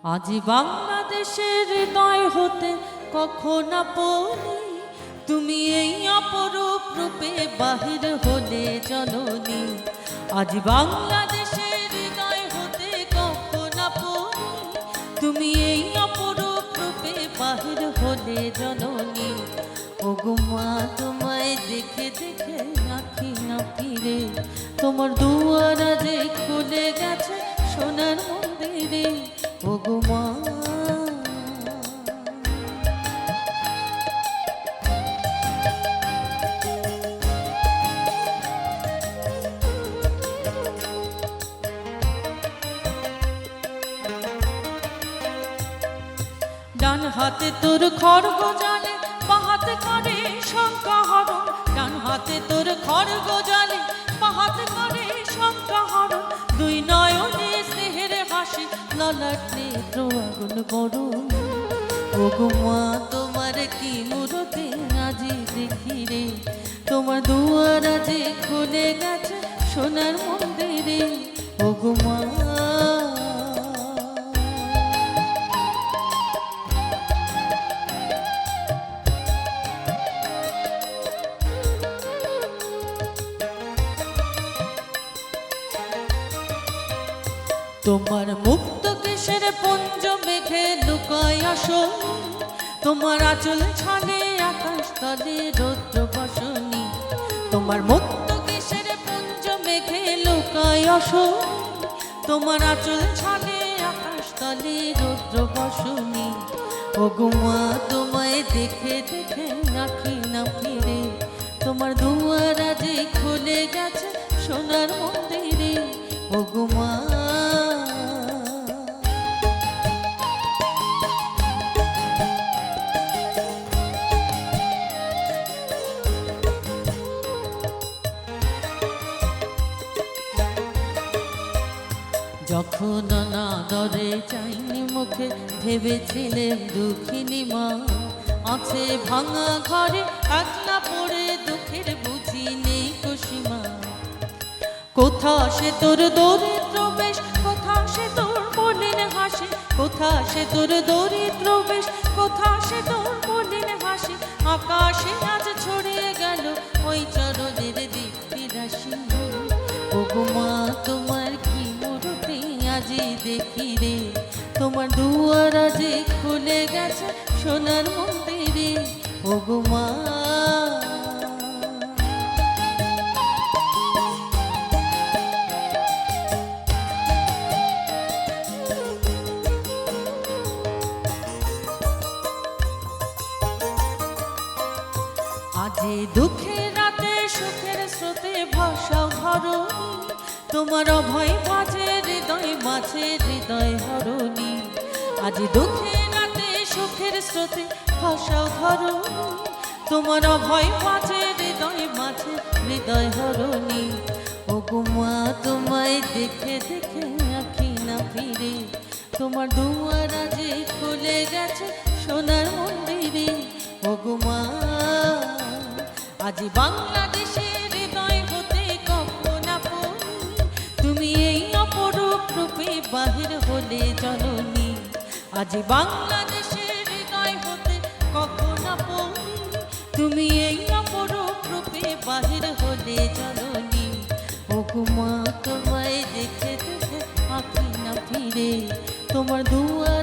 আজ বাংলাদেশের হৃদয় হতে কখন আপনি তুমি এই অপরূপ রূপে বাহির হলে জননী। আজ বাংলাদেশের হৃদয় হতে কখন আপনি তুমি এই অপরূপ রূপে বাহির হলে জননী। ওগো মা তোমায় দেখে দেখে আঁখি না ফিরে, তোমার দুয়ার যে খুলে গেছে সোনার মন্দিরে। ওগো মা ডান হাতে তোর খড়গ জালে, বাঁ হাতে করে শঙ্কা হরণ। ডান হাতে তোর খড়গ জালে, বাঁ হাতে করে শঙ্কা হরণ। দুই নয়নে স্নেহের হাসি, ললাট নেত্র আগুন গরম। ওগো মা তোমার কি মূরতি আজি দেখি রে, তোমার দুয়ার যে খুলে গেছে সোনার মন্দিরে। ওগো মা তোমার মুক্ত কেশের পঞ্জ মেঘে লুকায় আসো, তোমার আঁচল ছানে আকাশ তলে রৌদ্র বসনি। তোমার মুক্ত কেশের পঞ্জ মেঘে লুকায় আসো, তোমার আঁচল ছানে আকাশ তলে রৌদ্র বসনি। ওগো মা তোমায় দেখে দেখে আঁখি না ফিরে, তোমার দুয়ার যে খুলে গেছে সোনার মন্দিরে। ওগো মা যখন অনাদরে চাইনি মুখে, ভেবেছিলেন দুঃখিনী মা আছে ভাঙা ঘরে একলা পড়ে, দুঃখের বুঝি নেই কুসীমা। কোথা সে তোর দরিদ্র বেশ, কোথা সে তোর মলিন হাসি, কোথা সে তোর দরিদ্র বেশ, কোথা সে তোর মলিন হাসি। আকাশে আজ ছড়িয়ে গেল ওই চরণের দীপ্তি রাশি। ওগো মা তোমার কি মূরতি আজি দেখি রে, তোমার দুয়ার যে খুলে গেছে সোনার মন্দিরে। ওগো মা আজি দুঃখের রাতে সুখের স্রোতে ভাষাও ধরো, তোমার অভয় মাঝে হৃদয় মাঝে হৃদয় হরণী। আজি দুঃখের রাতে সুখের স্রোতে ভাষাও ধরো, তোমার অভয় মাঝে হৃদয় মাঝে হৃদয় হরণী। ওগো মা তোমায় দেখে দেখে আঁখি না ফিরে, তোমার দুয়ার যে খুলে গেছে সোনার মন্দিরে। ওগো মা আজ বাংলাদেশের হৃদয় হতে কখন আপনি তুমি এই অপরূপ রূপে বাহির হলে জননী। আজ বাংলাদেশের হৃদয় হতে কখন আপনি তুমি এই অপরূপ রূপে বাহির হলে জননী। ওগো মা তোমায় দেখে দেখে আঁখি না ফিরে, তোমার দুয়ার